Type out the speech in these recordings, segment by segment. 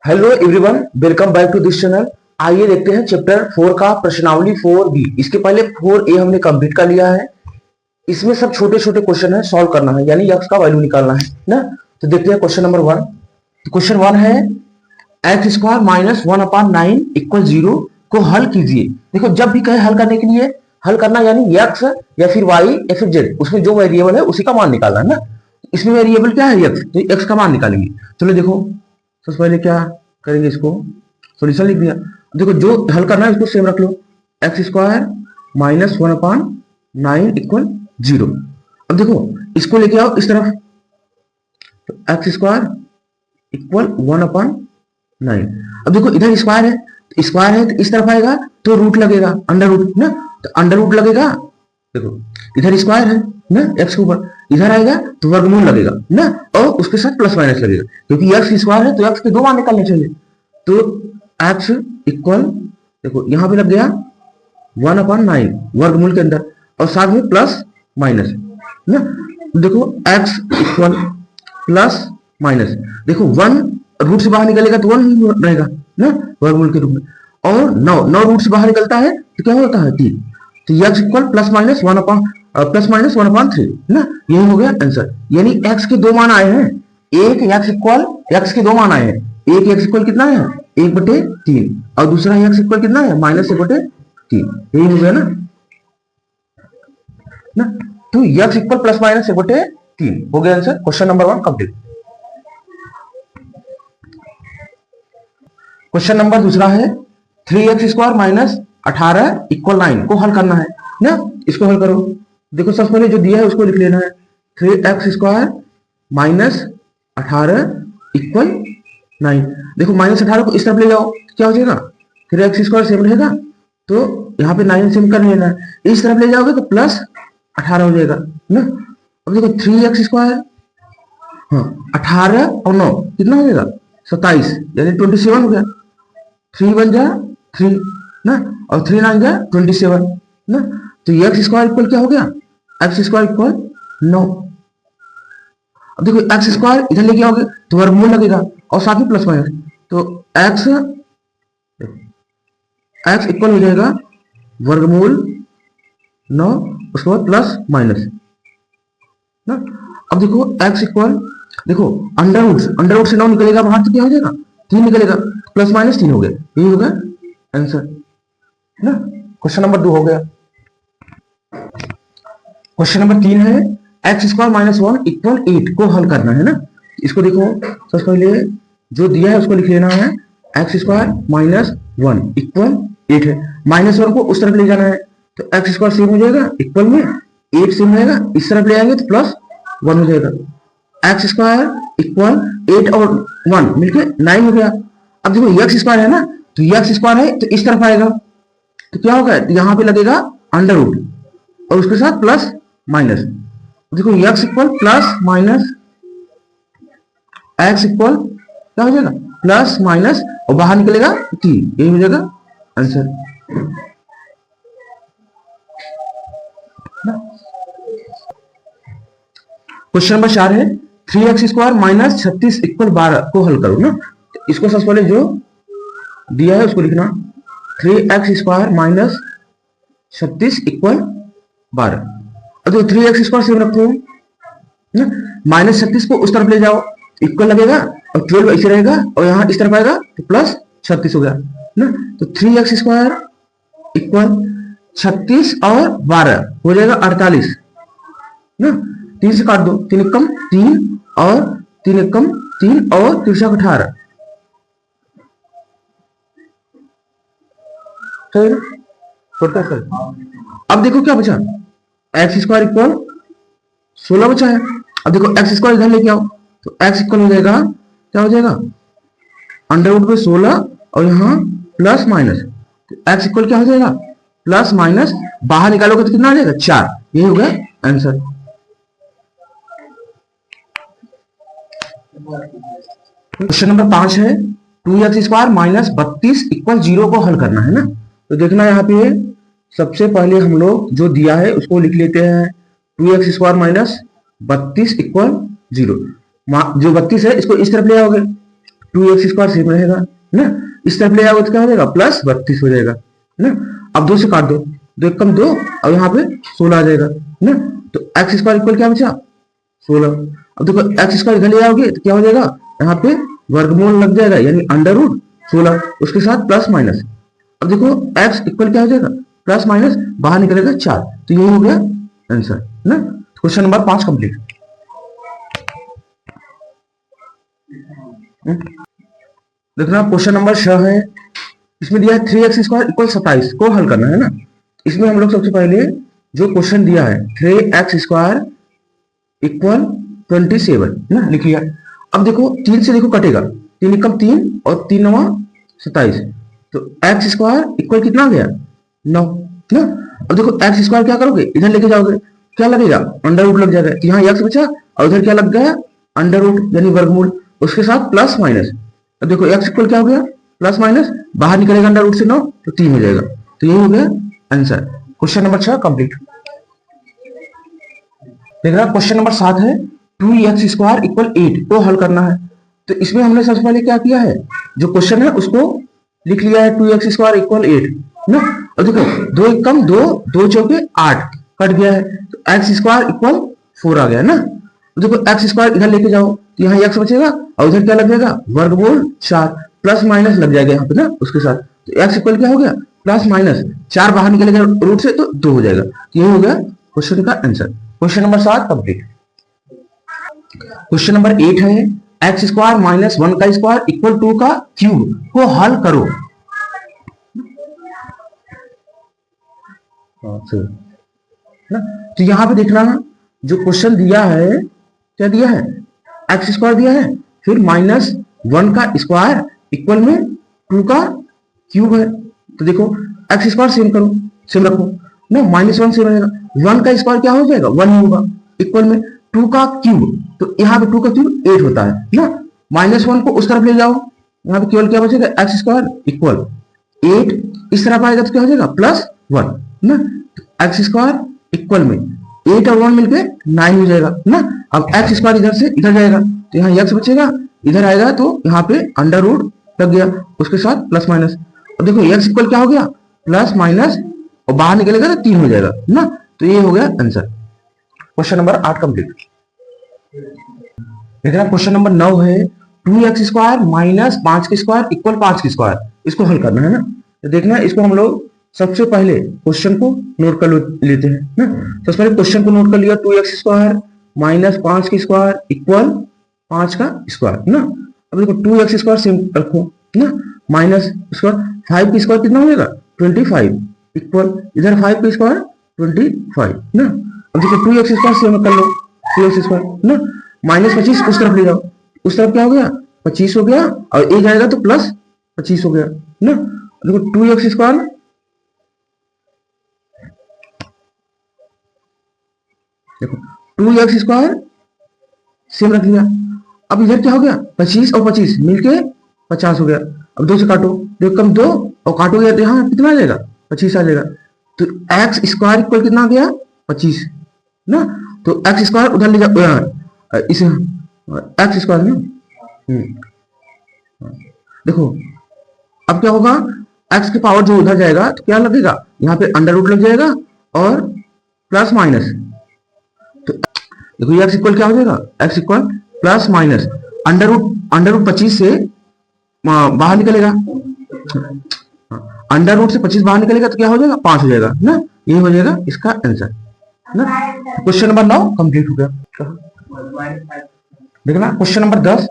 Hello everyone, welcome back to this channel. आइए देखते हैं चैप्टर 4 का प्रश्नावली 4B। इसके पहले 4A हमने कंप्लीट कर लिया है। इसमें सब छोटे छोटे क्वेश्चन है, सॉल्व करना है, यानी एक्स का वैल्यू निकालना है ना। तो देखते हैं क्वेश्चन नंबर 1। तो क्वेश्चन 1 है एक्स स्क्वायर माइनस 1/9 इक्वल 0 को हल कीजिए। देखो, जब भी कहे हल करने के लिए हल करना, यानी एक्स या फिर वाई या फिर जेड, उसमें जो वेरिएबल है उसी का मान निकालना है ना। इसमें वेरिएबल क्या है? एक्स, तो एक्स का मान निकालेंगे। चलो देखो, सबसे पहले क्या करेंगे, इसको सॉल्यूशन लिख दिया। देखो, जो हल करना है उसको सेम रख लो। X square minus 1/9 equal 0। अब देखो, इसको लेके आओ इस तरफ, तो एक्स स्क्वायर इक्वल 1/9। अब देखो, इधर स्क्वायर है, तो स्क्वायर है तो इस तरफ आएगा तो रूट लगेगा, अंडर रूट ना, तो अंडर रूट लगेगा। देखो, इधर स्क्वायर है ना एक्स के ऊपर, इधर आएगा तो वर्गमूल लगेगा ना, और उसके साथ प्लस माइनस लगेगा, क्योंकि एक्स स्क्वायर है तो एक्स के दो मान निकालने चाहिए। तो एक्स इक्वल, देखो यहां पे लग गया 1/9 वर्गमूल के अंदर, और साथ में प्लस माइनस ना। देखो, एक्स इक्वल प्लस माइनस, देखो 1 रूट से बाहर निकलेगा तो 1 ही रहेगा ना वर्गमूल के रूप में, और 9 रूट से बाहर निकलता है तो क्या होता है 3। तो एक्स इक्वल प्लस माइनस 1/3 ना। यही हो गया आंसर, यानी एक्स के दो मान आए हैं। एक एक्स इक्वल, एक्स के दो मान आए हैं। एक एक्स इक्वल कितना है? 1/3, और दूसरा एक्स इक्वल कितना है? -1/3। यही हो गया ना। तो एक्स इक्वल प्लस माइनस 1/3 हो गया answer. Question number 1 complete. Question number दूसरा है 3x स्क्वायर माइनस 18 इक्वल 9 को हल करना है ना। इसको हल करो। देखो, सबसे पहले जो दिया है उसको लिख लेना है। 3x square minus 18 equal 9। देखो, -18 को इस तरफ ले जाओ तो क्या हो जाएगा? 3x स्क्वायर सेम रहेगा, तो यहाँ पे 9 सेम कर लेना है। इस तरफ ले जाओगे तो प्लस 18 हो जाएगा ना। अब देखो, 3x स्क्वायर, हाँ 18 और 9 कितना हो जाएगा? 27, यानी 27 हो गया। 3 बन जा 3 ना, और 3 9 जा 27 ना। तो एक्स स्क्वायर इक्वल क्या हो गया? X square equal 9। अब देखो, एक्स स्क्वायर इधर लेके आओगे तो वर्गमूल लगेगा, और साथ ही प्लस माइनस, तो एक्स इक्वल हो जाएगा वर्गमूल 9, उसके बाद प्लस माइनस ना। अब देखो, एक्स इक्वल, देखो अंडर रूट से 9 निकलेगा बाहर तो क्या हो जाएगा? 3 निकलेगा, प्लस माइनस 3 हो गया। यही हो गया आंसर ना। क्वेश्चन नंबर 2 हो गया। क्वेश्चन नंबर 3 है एक्स स्क्वायर माइनस 1 इक्वल 8 को हल करना है ना। इसको देखो, सबसे पहले जो दिया है उसको लिख लेना है। एक्स स्क्वायर माइनस 1 इक्वल 8 है, -1 को उस तरफ ले जाना है, तो एक्स स्क्वायर सेम हो जाएगा, इक्वल में 8 सेम रहेगा, इस तरफ ले आएंगे तो प्लस 1 हो जाएगा। एक्स स्क्वायर इक्वल 8 और 1 मिलके 9 हो गया। अब देखो, एक्स स्क्वायर है ना, तो एक्स स्क्वायर है तो इस तरफ आएगा, तो क्या होगा? यहां पे लगेगा अंडर रूट, और उसके साथ प्लस माइनस। देखो, x equal plus minus, x equal क्या हो जाएगा? प्लस माइनस, और बाहर निकलेगा 3। यही हो जाएगा आंसर। क्वेश्चन नंबर 4 है 3x स्क्वायर माइनस 36 इक्वल 12 को हल करो ना। तो इसको सबसे पहले जो दिया है उसको लिखना, 3x स्क्वायर माइनस 36 इक्वल 12। अब देखो, 3x स्क्वायर सेम रखो ना, -36 को उस तरफ ले जाओ, इक्वल लगेगा, और 12 ऐसे रहेगा, और यहाँ इस तरफ आएगा तो प्लस 36 हो गया ना। तो 3x स्क्वायर इक्वल 36 और 12 हो जाएगा 48 ना। 3 से काट दो, 3 एकम 3 और 3 एकम 3 और 3 18। अब देखो क्या बचा, एक्स स्क्वायर इक्वल 16 बचा है। अब देखो, एक्स स्क्वायर इधर लेके आओ तो एक्स इक्वल हो जाएगा, क्या हो जाएगा? अंडर रूट पे 16 और यहाँ प्लस माइनस, तो एक्स इक्वल क्या हो जाएगा? प्लस माइनस, बाहर निकालोगे तो कितना आ जाएगा? 4। यही हो गया आंसर। क्वेश्चन नंबर 5 है 2x स्क्वायर माइनस 32 इक्वल 0 को हल करना है ना। तो देखना, यहाँ पे सबसे पहले हम लोग जो दिया है उसको लिख लेते हैं। 2x स्क्वायर माइनस 32 इक्वल 0, जो 32 है इसको इस तरफ ले आओगे, 2x² सेम रहेगा ना, इस तरफ ले आओगे तो क्या हो जाएगा प्लस 32 हो जाएगा ना। अब 2 से काट दो, 2 एक कम 2 और यहाँ पे 16 आ जाएगा ना। तो x² इक्वल क्या बचा 16। अब देखो x² इधर ले आओगे तो क्या हो जाएगा, यहाँ पे वर्गमूल लग जाएगा यानी अंडर रूट 16 उसके साथ प्लस माइनस। अब देखो x इक्वल क्या हो जाएगा प्लस माइनस बाहर निकलेगा 4, तो यही हो गया आंसर ना। Question number 5 complete. देखना क्वेश्चन नंबर 6 है, इसमें दिया है 3x² इक्वल 27 को हल करना है ना। इसमें हम लोग सबसे पहले जो क्वेश्चन दिया है 3x² इक्वल 27 ना लिख लिया। अब देखो 3 से देखो कटेगा, 3 एकम 3 और 3 9 27, तो x² इक्वल कितना आ गया 9 ना। अब देखो x² क्या करोगे इधर लेके जाओगे, क्या लगेगा अंडर रूट लग जाएगा, यहाँ x बचा और उधर क्या लग गया अंडर रूट यानी वर्गमूल उसके साथ प्लस माइनस। अब देखो x इक्वल क्या हो गया प्लस माइनस बाहर निकलेगा अंडर रूट से 9 तो 3 हो जाएगा, तो यही हो गया आंसर। Question number 6 complete. देख रहा क्वेश्चन नंबर 7 है 2x² इक्वल 8 को हल करना है। तो इसमें हमने सबसे पहले क्या किया है, जो क्वेश्चन है उसको लिख लिया है 2x² इक्वल 8 ना। और देखो 2 एक कम 2, 2 चौके 8 कट गया है, तो x² इक्वल 4 आ गया ना। देखो x² इधर लेके जाओ तो यहाँ x बचेगा और उधर क्या लग जाएगा वर्गमूल 4 प्लस माइनस लग जाएगा यहाँ पे ना उसके साथ, तो x इक्वल क्या हो गया प्लस माइनस 4 बाहर निकलेगा रूट से तो 2 हो जाएगा, यही हो गया क्वेश्चन का answer. Question number 7 complete. Question number 8 है x² माइनस 1 का स्क्वायर इक्वल 2 का क्यूब को हल करो ना। तो यहाँ पे देखना ना जो क्वेश्चन दिया है क्या दिया है x² दिया है, फिर माइनस 1 का स्क्वायर इक्वल में 2 का क्यूब है। तो देखो x² सेम करो, सेम रखो ना, -1 सेम रहेगा, 1 का स्क्वायर क्या हो जाएगा 1 ही होगा इक्वल में 2 का क्यूब, तो यहाँ पे 2 का क्यूब 8 होता है ना। -1 को उस तरफ ले जाओ, यहाँ पे केवल क्या बचेगा x² इक्वल 8, इस तरफ आएगा तो क्या हो जाएगा +1 ना। तो x² इक्वल में 8 और 1 मिलके 9 हो जाएगा ना। अब x² इधर से इधर जाएगा तो यहाँ x बचेगा, इधर आएगा तो यहाँ पे अंडर रूट लग गया उसके साथ प्लस माइनस। अब देखो x इक्वल क्या हो गया प्लस माइनस और बाहर निकलेगा तो 3 हो जाएगा ना, तो ये हो गया आंसर। Question number 8 complete. देखना क्वेश्चन नंबर 9 है 2x² माइनस 5 का स्क्वायर इक्वल 5 का स्क्वायर, इसको हल करना है ना। तो देखना इसको हम लोग सबसे पहले क्वेश्चन को नोट कर लेते हैं ना। सबसे पहले क्वेश्चन को नोट कर लिया 2x² माइनस 5 का स्क्वायर इक्वल 5 का स्क्वायर ना। अब देखो 2x² सेम रखो ना, माइनस स्क्वायर 5 का स्क्वायर कितना हो जाएगा 25 इक्वल इधर 5 का स्क्वायर 25 ना। अब देखो 2x² सेम कर लो 2x² ना, माइनस 25 उस तरफ ले जाओ, उस तरफ क्या हो गया 25 हो गया और एक आएगा तो प्लस 25 हो गया ना। देखो 2x² देखो 2x² सेम रख लिया। अब इधर क्या हो गया 25 और 25 मिलके 50 हो गया। अब 2 से काटो, 2 कम 2 और काटोगे तो यहाँ कितना आ जाएगा 25 आ जाएगा। तो x² इक्वल कितना आ गया 25 ना। तो x² उधर ले जाओ इसे x² ना। देखो अब क्या होगा x के पावर जो उधर जाएगा तो क्या लगेगा यहाँ पे अंडर रूट लग जाएगा और प्लस माइनस। तो देखो x इक्वल क्या हो जाएगा x equal plus minus under root 25 से बाहर निकलेगा, अंडर रूट से 25 बाहर निकलेगा तो क्या हो जाएगा 5 हो जाएगा ना, ये हो जाएगा इसका आंसर ना। क्वेश्चन नंबर 9 कंप्लीट हो गया। देखना question number 10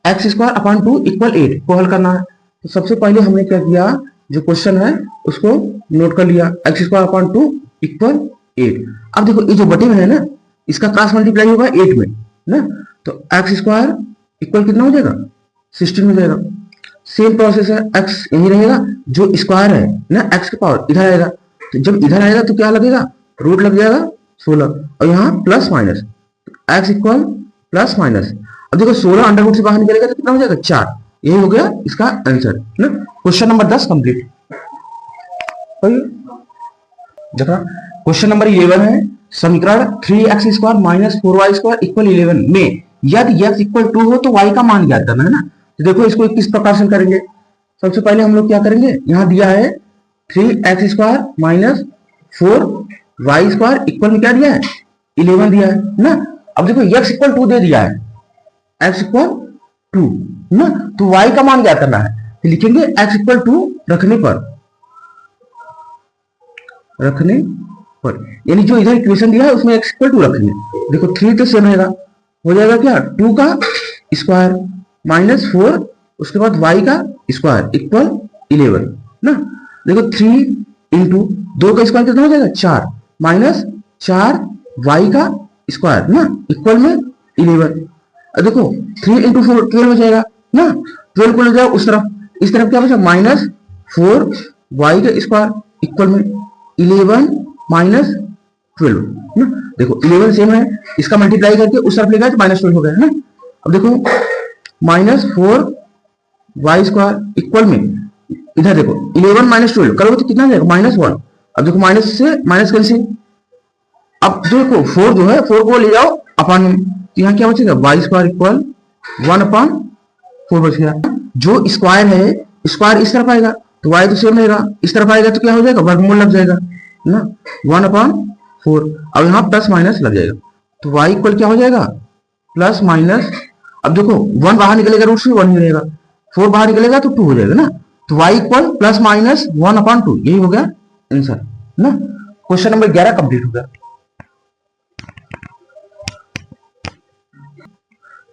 x² upon 2 equal 8 को हल करना है। तो सबसे पहले हमने क्या किया जो क्वेश्चन है उसको नोट कर लिया x² अपॉन 2 इक्वल 8। अब देखो ये जो बटे में है ना इसका क्रॉस मल्टीप्लाई होगा 8 में ना, तो x² इक्वल कितना हो जाएगा 16 हो जाएगा। सेम प्रोसेस है x यही रहेगा, जो स्क्वायर है ना x के पावर इधर आएगा, तो जब इधर आएगा तो क्या लगेगा रूट लग जाएगा 16 और यहाँ plus minus, x equal plus minus. अब देखो 16 अंडर रूट से बाहर निकलेगा तो कितना हो जाएगा 4, यही हो गया इसका आंसर ना। Question number 10 complete. देखा क्वेश्चन नंबर 11 है समीकरण 3x² माइनस 4y² इक्वल 11 में यदि x इक्वल 2 हो तो y का मान ज्ञात करना है ना। तो देखो इसको किस प्रकार से करेंगे। सबसे पहले हम लोग क्या करेंगे, यहाँ दिया है 3x² माइनस 4y² इक्वल में क्या दिया है 11 दिया है ना। अब देखो x इक्वल 2 दे दिया है, x इक्वल 2 ना, तो y का मान क्या करना है, तो लिखेंगे x इक्वल 2 रखने पर यानी जो इधर इक्वेशन दिया है उसमें x इक्वल 2 रखेंगे। देखो 3 तो सेम रहेगा, हो जाएगा क्या 2 का स्क्वायर माइनस 4 उसके बाद y का स्क्वायर इक्वल 11 ना। देखो 3 इंटू 2 का स्क्वायर कितना हो जाएगा 4 माइनस 4 y का स्क्वायर ना इक्वल में 11। देखो 3 इंटू 4 12 हो जाएगा ना, 12 को ले जाओ उस तरफ, इस तरफ क्या बचा माइनस 4 y का स्क्वायर इक्वल में 11 माइनस 12 ना। देखो 11 सेम है, इसका मल्टीप्लाई करके उस तरफ ले गया तो माइनस 12 हो गया है ना। अब देखो माइनस 4 y² इक्वल में इधर देखो 11 माइनस 12 करोगे तो कितना जाएगा -1। अब देखो माइनस से माइनस कैंसिल, अब देखो 4 जो है 4 को ले जाओ अपन में, तो यहाँ क्या बचेगा y² इक्वल 1/4 बच गया। जो स्क्वायर है स्क्वायर इस तरफ आएगा तो y तो सेम रहेगा, इस तरफ आएगा तो क्या हो जाएगा वर्गमूल लग जाएगा ना 1/4। अब यहाँ प्लस माइनस लग जाएगा तो y इक्वल क्या हो जाएगा प्लस माइनस। अब देखो 1 बाहर निकलेगा रूट से 1 ही रहेगा, 4 बाहर निकलेगा तो 2 हो जाएगा ना, तो y इक्वल प्लस माइनस 1/2 यही हो गया आंसर ना। क्वेश्चन नंबर 11 कंप्लीट हो गया।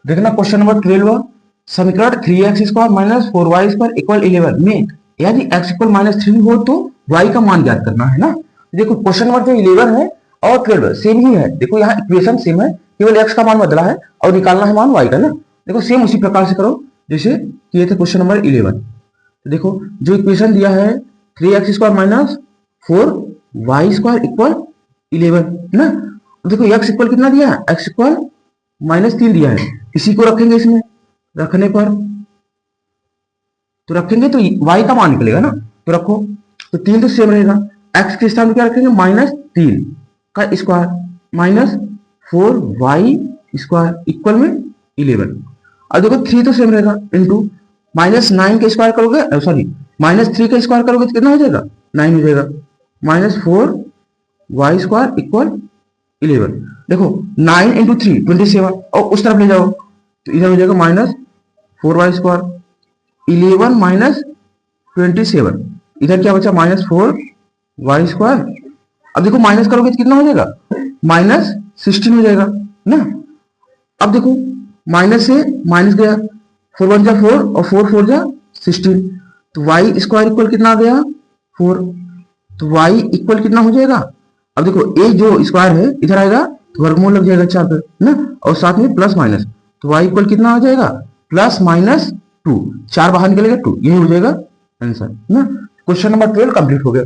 देखना क्वेश्चन नंबर 12, समीकरण 3x² माइनस 4y² इक्वल 11 में यदि x इक्वल -3 हो तो y का मान ज्ञात करना है ना। देखो क्वेश्चन नंबर जो 11 है और 12 सेम ही है, देखो यहाँ इक्वेशन सेम है, केवल x का मान बदला है और निकालना है मान y का ना। देखो सेम उसी प्रकार से करो जैसे किए थे क्वेश्चन नंबर 11। तो देखो जो इक्वेशन दिया है 3x² माइनस 4y² इक्वल 11 ना। देखो x इक्वल कितना दिया है, x इक्वल -3 दिया है, इसी को रखेंगे इसमें, रखने पर तो रखेंगे तो y का मान निकलेगा ना, तो रखो तो 3 तो सेम रहेगा, x के स्थान पर क्या रखेंगे -3 का स्क्वायर माइनस 4y² इक्वल में 11। अब देखो 3 तो सेम रहेगा इंटू -9 का स्क्वायर करोगे, सॉरी -3 का स्क्वायर करोगे तो कितना हो जाएगा 9 हो जाएगा, -4y² इक्वल 11। देखो 9 इंटू 3 27 और उस तरफ ले जाओ तो इधर हो जाएगा -4y², 11 माइनस 27 इधर क्या बचा -4y²। अब देखो माइनस करोगे तो कितना हो जाएगा -16 हो जाएगा ना। अब देखो माइनस से माइनस गया, 4 1 जा 4 और 4 4 जा 16, तो y² इक्वल कितना आ गया 4, तो y इक्वल कितना हो जाएगा। अब देखो a जो स्क्वायर है इधर आएगा तो वर्गमूल लग जाएगा 4 पर ना, और साथ में प्लस माइनस, तो y इक्वल कितना आ जाएगा +-2, 4 बाहर निकलेगा 2, यही हो जाएगा आंसर ना। क्वेश्चन नंबर 12 कंप्लीट हो गया।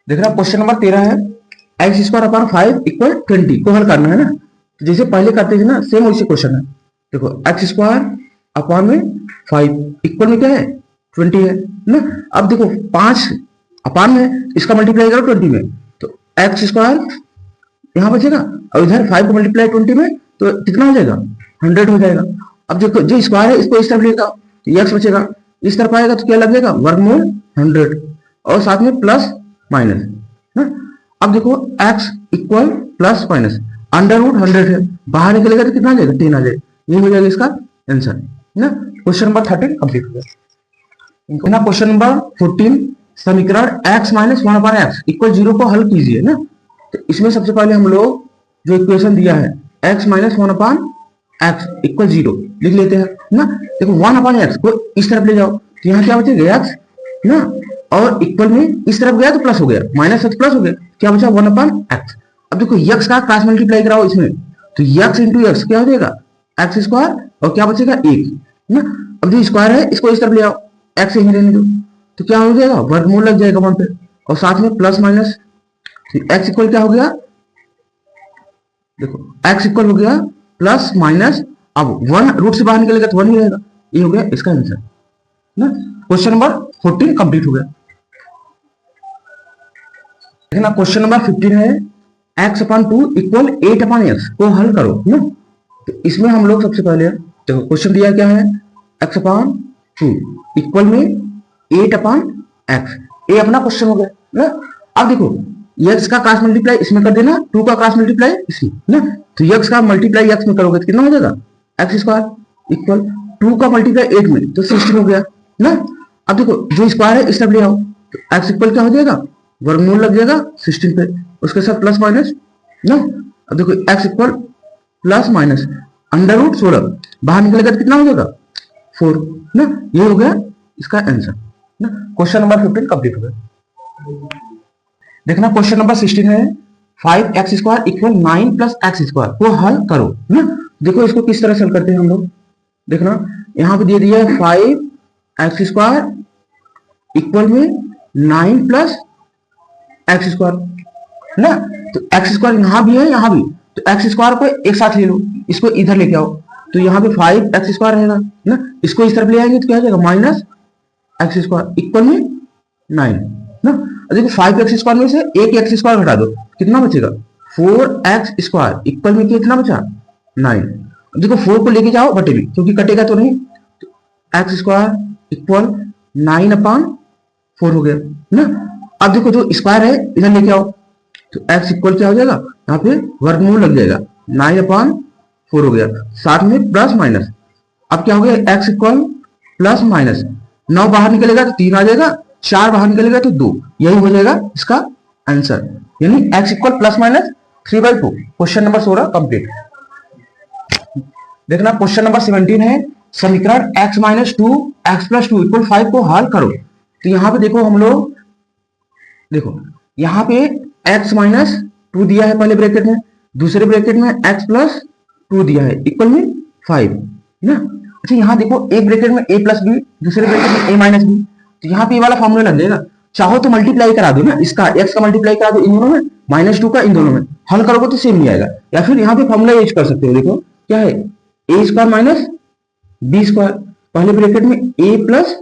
देखना क्वेश्चन नंबर 13 है x² 5 इक्वल 20 को हल करना है ना। तो जैसे पहले करते थे ना सेम वैसे क्वेश्चन है। देखो x² में 5 इक्वल में क्या है 20 है ना। अब देखो 5 अपान में इसका मल्टीप्लाई करो 20 में तो x² यहां बचेगा, और इधर 5 को मल्टीप्लाई 20 में तो कितना हो जाएगा 100 हो जाएगा। अब देखो जो स्क्वायर है इसको इस तरफ लेगा तो x बचेगा, इस तरफ आएगा तो क्या लग जाएगा वर्गमूल 100 और साथ में प्लस माइनस ना। अब देखो x इक्वल प्लस माइनस √100 है, बाहर निकलेगा तो कितना आ जाएगा 10 आ जाएगा, ये हो जाएगा इसका आंसर ना। क्वेश्चन नंबर 13 कंप्लीट हो गया। क्वेश्चन नंबर 14, समीकरण x माइनस 1/x इक्वल 0 को हल कीजिए ना। तो इसमें सबसे पहले हम लोग जो इक्वेशन दिया है x माइनस 1/x इक्वल 0 लिख लेते हैं ना। देखो 1/x को इस तरफ ले जाओ तो यहाँ क्या बचेगा x ना, और इक्वल में इस तरफ गया तो प्लस हो गया, माइनस है तो प्लस हो गया, क्या बचा 1/x। अब देखो x का क्रॉस मल्टीप्लाई कराओ इसमें तो x इंटू एक्स क्या हो जाएगा x² और क्या बचेगा 1 ना। अब जो स्क्वायर है इसको इस तरफ ले आओ, x यहीं रहने दो तो क्या हो जाएगा वर्गमूल लग जाएगा वहां पे, और साथ में प्लस माइनस, तो x इक्वल क्या हो गया, देखो x इक्वल हो गया प्लस माइनस, अब 1 रूट से बाहर निकलेगा तो 1 ही रहेगा, ये हो गया इसका आंसर ना। क्वेश्चन नंबर 14 कंप्लीट हो गया। देखना क्वेश्चन नंबर 15 है x/2 इक्वल 8/x को हल करो ना। तो इसमें हम लोग सबसे पहले देखो क्वेश्चन दिया क्या है, x अपान 2 इक्वल में 8 अपान एक्स, ये अपना क्वेश्चन हो गया ना। अब देखो x का क्रॉस मल्टीप्लाई इसमें कर देना, 2 का क्रॉस मल्टीप्लाई इसमें ना, तो x का मल्टीप्लाई x में करोगे तो कितना हो जाएगा एक्स स्क्वायर इक्वल 2 का मल्टीप्लाई 8 में तो 16 हो गया ना। अब देखो जो स्क्वायर है इस तरफ ले आओ, तो x इक्वल क्या हो जाएगा, वर्गमूल लग जाएगा 16 पे, उसके साथ प्लस माइनस ना। अब देखो x equal plus minus under root 16 बाहर निकलेगा तो कितना हो जाएगा 4 ना। ये हो गया इसका आंसर ना। क्वेश्चन नंबर 15 कंप्लीट हो गया। देखना क्वेश्चन नंबर 16 है 5x square equal 9 plus x square को हल करो ना। देखो इसको किस तरह से हल करते हैं हम लोग, देखना यहां पे दे दिया है 5x स्क्वायर इक्वल में 9 प्लस एक्स स्क्वायर ना। तो एक्स स्क्वायर यहां भी है यहां भी, तो एक्स स्क्वायर को एक साथ ले लो, इसको इधर लेके आओ, तो यहाँ पे 5x स्क्वायर रहेगा ना, इसको इस तरफ ले आएंगे तो क्या हो जाएगा माइनस एक्स स्क्वायर इक्वल में 9 ना। देखो 5x स्क्वायर में से एक एक्स स्क्वायर घटा दो, कितना बचेगा 4x स्क्वायर इक्वल में कितना बचा 9। देखो 4 को लेके जाओ बटे में, क्योंकि कटेगा तो नहीं, तो एक्स स्क्वायर इक्वल 9 अपान 4 हो गया ना। अब देखो जो स्क्वायर है इधर लेके आओ, तो x इक्वल क्या हो जाएगा, यहाँ पे वर्गमूल लग जाएगा 9 अपान 4 हो गया, साथ में प्लस माइनस। अब क्या हो गया x इक्वल प्लस माइनस 9 बाहर निकलेगा तो 3 आ जाएगा, 4 बाहर निकलेगा तो 2, यही हो जाएगा इसका आंसर, यानी x equal plus minus 3/2। Question number 16 complete. देखना क्वेश्चन नंबर 17 है समीकरण x minus 2 x plus 2 equal 5 को हल करो। तो यहाँ पे देखो हम लोग, देखो यहाँ पे x माइनस 2 दिया है पहले ब्रैकेट में, दूसरे ब्रैकेट में x प्लस 2 दिया है इक्वल में 5 ना। अच्छा यहाँ देखो एक ब्रैकेट में a प्लस बी, दूसरे ब्रैकेट में a माइनस बी, तो यहाँ पे ये वाला फॉर्मूला लग जाएगा। चाहो तो मल्टीप्लाई करा दो ना, इसका x का मल्टीप्लाई करा दो इन दोनों में, -2 का इन दोनों में, हल करोगे तो सेम ही आएगा। या फिर यहाँ पे फॉर्मूला यूज कर सकते हो, देखो क्या है a square minus B square, पहले ब्रैकेट में a प्लस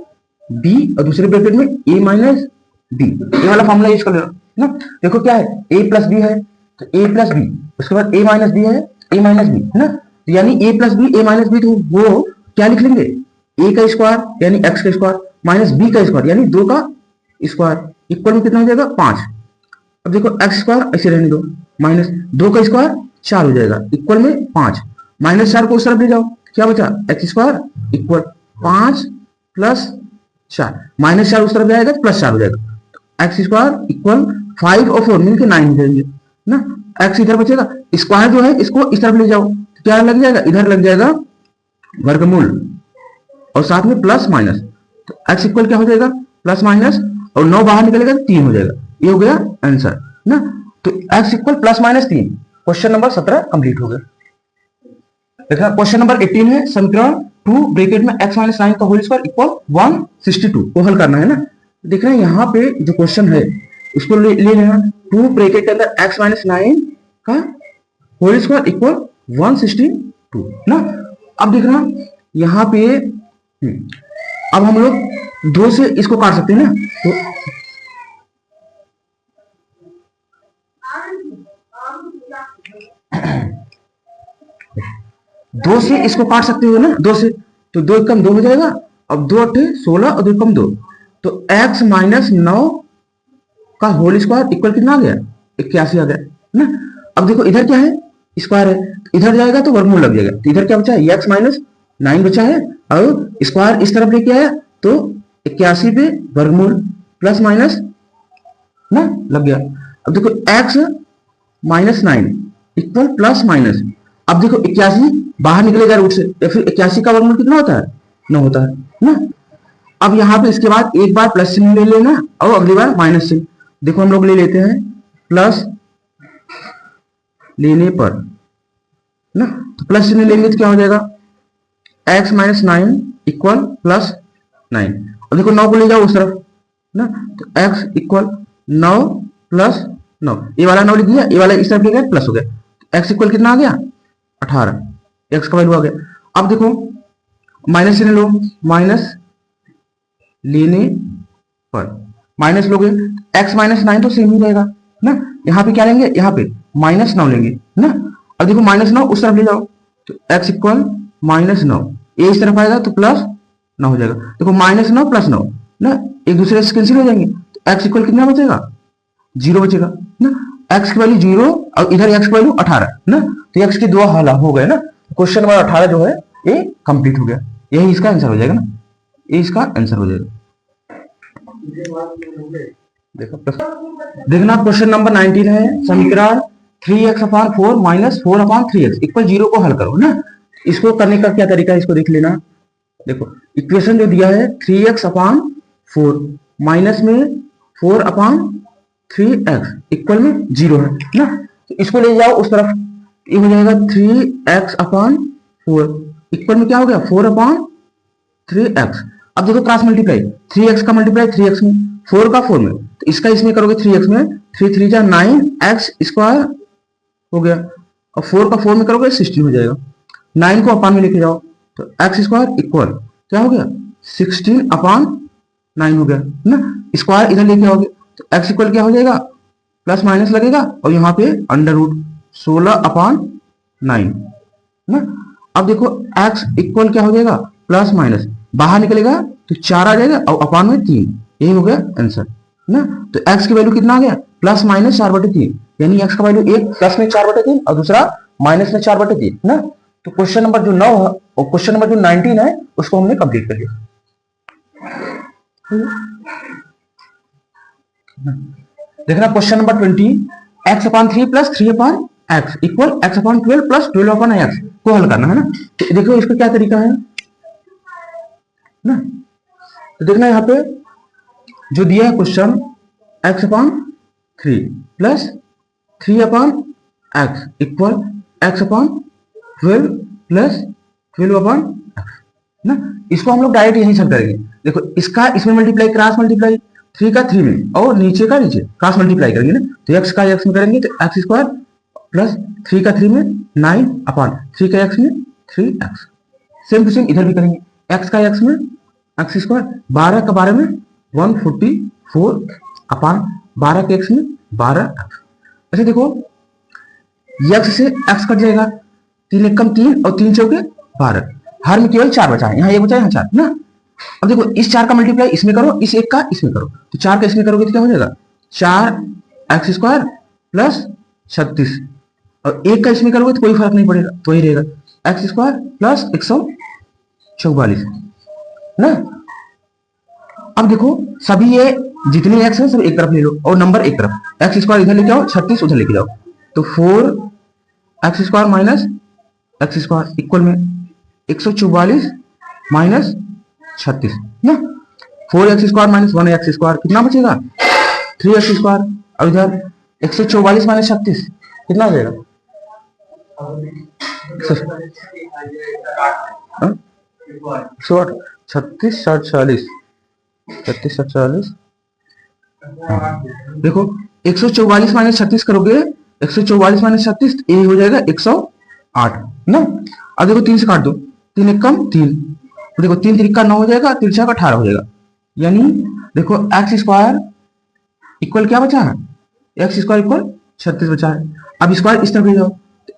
बी और दूसरे ब्रैकेट में a माइनस बी, ये वाला फॉर्मूला यूज कर लेना ना। देखो क्या है a प्लस बी है तो a प्लस बी, उसके बाद a माइनस बी है a माइनस बी है ना, तो यानी a plus B a minus B, तो वो क्या लिख लेंगे a का स्क्वायर यानी x का स्क्वायर माइनस b का स्क्वायर यानी 2 का स्क्वायर इक्वल में कितना हो जाएगा 5। अब देखो x स्क्वायर ऐसे रहने दो, माइनस 2 का स्क्वायर 4 हो जाएगा इक्वल में 5, -4 को उस तरफ ले जाओ, क्या बचा x स्क्वायर इक्वल 5 प्लस 4, -4 उस तरफ जाएगा तो +4 हो जाएगा, एक्स स्क्वायर इक्वल 5 और 4 मिलकर 9 हो जाएंगे ना। एक्स इधर बचेगा, स्क्वायर जो है इसको इस तरफ ले जाओ तो क्या लग जाएगा, इधर लग जाएगा वर्गमूल और साथ में प्लस माइनस, तो एक्स इक्वल क्या हो जाएगा प्लस माइनस और 9 बाहर निकलेगा तो 3 हो जाएगा, ये हो गया आंसर ना। तो x equal plus minus 3। Question number 17 complete हो गया। देखना क्वेश्चन नंबर 18 है समीकरण 2 ब्रैकेट में x माइनस 9 का होल स्क्वायर इक्वल 162 को हल करना है ना। देखना यहाँ पे जो क्वेश्चन है उसको ले लेना 2 ब्रैकेट के अंदर x माइनस 9 का होल स्क्वायर इक्वल 162 ना। अब देखना यहाँ पे अब हम लोग 2 से इसको काट सकते हैं ना, तो दो से इसको काट सकते हो ना, 2 से, तो 2 कम 2 हो जाएगा, अब 2 8 16 और 2 कम 2, तो x माइनस 9 का होल स्क्वायर इक्वल कितना आ गया 81 आ गया ना। अब देखो इधर क्या है स्क्वायर है, इधर जाएगा तो वर्गमूल लग जाएगा, तो इधर क्या बचा है x माइनस 9 बचा है और स्क्वायर इस तरफ लेके आया तो 81 पे वर्गमूल प्लस माइनस ना लग गया। अब देखो x minus 9 equal plus minus, अब देखो 81 बाहर निकलेगा रूट से, या फिर 81 का वर्गमूल कितना होता है 9 होता है ना। अब यहाँ पे इसके बाद एक बार प्लस चिन्ह ले लेना और अगली बार माइनस चिन्ह। देखो हम लोग ले लेते हैं प्लस लेने पर ना, तो प्लस चिन्ह लेंगे तो क्या हो जाएगा x माइनस 9 इक्वल प्लस 9, और देखो 9 को ले जाओ उस तरफ ना, तो x इक्वल 9 प्लस 9, ये वाला 9 लिख दिया, ये वाला इस तरफ ले गया प्लस हो गया, x इक्वल कितना आ गया 18, x का वैल्यू आ गया। अब देखो माइनस चिन्ह लो, माइनस लेने पर माइनस लोगे x माइनस 9 तो सेम ही रहेगा ना, यहाँ पे क्या लेंगे यहाँ पे -9 लेंगे ना। अब देखो -9 उस तरफ ले जाओ तो x इक्वल -9, ये इस तरफ आएगा तो +9 हो जाएगा। देखो -9 +9 ना एक दूसरे से कैंसिल हो जाएंगे, तो x इक्वल कितना बचेगा, 0 बचेगा ना। x की वैल्यू 0 और इधर x की वैल्यू 18 ना, तो x के दो हल हो गए ना। क्वेश्चन नंबर 18 जो है ये कंप्लीट हो गया, यही इसका आंसर हो जाएगा ना, ये इसका आंसर हो जाएगा। देखना क्वेश्चन नंबर 19 है, समीकरण 3x/4 - 4/3x इक्वल 0 को हल करो ना। इसको करने का क्या तरीका है, इसको देख लेना। देखो इक्वेशन जो दिया है 3x/4 माइनस में 4/3x इक्वल में 0 है ना, तो इसको ले जाओ उस तरफ, ये हो जाएगा 3x/4 इक्वल में क्या हो गया 4/3x। अब देखो क्रॉस मल्टीप्लाई, 3x का मल्टीप्लाई 3x में, 4 का 4 में, तो इसका इसमें करोगे 3x में, 3 3 जा 9x² हो गया, और 4 का 4 में करोगे 16 हो जाएगा। 9 को अपान में लेके जाओ तो x² इक्वल क्या हो गया 16/9 हो गया ना। स्क्वायर इधर लेके आओगे तो x इक्वल क्या हो जाएगा, प्लस माइनस लगेगा और यहाँ पे √ 16/9 ना। अब देखो x इक्वल क्या हो जाएगा, प्लस माइनस बाहर निकलेगा तो 4 आ जाएगा और अपान में 3, यही हो गया आंसर ना। तो x की वैल्यू कितना आ गया, +-4/3, यानी x का वैल्यू एक प्लस में 4/3 और दूसरा माइनस में 4/3 ना। तो क्वेश्चन नंबर जो 9 है और क्वेश्चन नंबर जो 19 है उसको हमने कंप्लीट कर लिया। देखना question number 20, x/3 + 3/x equal x/12 + 12/x को हल करना है ना। तो देखो इसका क्या तरीका है ना, तो देखना यहाँ पे जो दिया है question x/3 + 3/x equal x/12 + 12/x ना। इसको हम लोग डायरेक्ट यहीं सॉल्व करेंगे। देखो इसका इसमें मल्टीप्लाई, क्रॉस मल्टीप्लाई 3 का 3 में और नीचे का नीचे क्रॉस मल्टीप्लाई करेंगे ना, तो x का x में करेंगे तो x² + 3 का 3 में 9/3 का x में 3x। सेम टू सेम इधर भी करेंगे, x का x में x², 12 का 12 में 144/12 के x में 12x। अच्छा देखो x से x कट जाएगा, 3 एकम 3 और 3 चौके 12, हर में केवल 4 बचा है, यहाँ 1 बचा है यहाँ 4 ना। अब देखो इस 4 का मल्टीप्लाई इसमें करो, इस 1 का इसमें करो, तो 4 का इसमें करोगे तो क्या हो जाएगा 4x² + 36 और 1 का इसमें करोगे तो कोई फर्क नहीं पड़ेगा, तो वही रहेगा x² + 144 ना। अब देखो सभी ये जितने x हैं सब एक तरफ ले लो और नंबर एक तरफ, x² इधर लेके आओ, 36 उधर लेके जाओ, तो 4x² - x² इक्वल में 144 - 36 ना। 4x² - 1x² कितना बचेगा 3x², और इधर 144 - 36 कितना हो जाएगा, शॉर्ट 36 60 40 36 60 40। देखो 144 - 36 करोगे, 144 - 36 ये हो जाएगा 108 ना। अब देखो 3 से काट दो, 3 एकम 3, तो देखो 3 3 का 9 हो जाएगा, 3 6 का 18 हो जाएगा, यानी देखो x² इक्वल क्या बचा है, x² इक्वल 36 बचा है। अब स्क्वायर इस तरफ ले जाओ,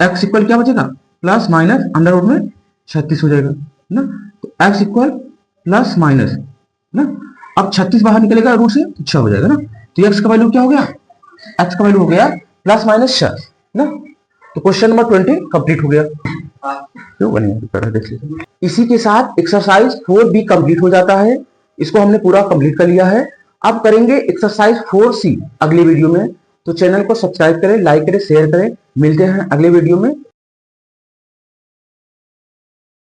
x इक्वल क्या बचेगा, प्लस माइनस √ में 36 हो जाएगा ना। तो x इक्वल प्लस माइनस ना, अब 36 बाहर निकलेगा रूट से तो 6 हो जाएगा ना। तो x का वैल्यू क्या हो गया, x का वैल्यू हो गया +-6 ना। तो क्वेश्चन नंबर 20 कंप्लीट हो गया। क्यों बनेगा देख लीजिए। इसी के साथ एक्सरसाइज 4B कंप्लीट हो जाता है, इसको हमने पूरा कंप्लीट कर लिया है। अब करेंगे एक्सरसाइज 4C अगले वीडियो में, तो चैनल को सब्सक्राइब करें, लाइक करें, शेयर करें। मिलते हैं अगले वीडियो में।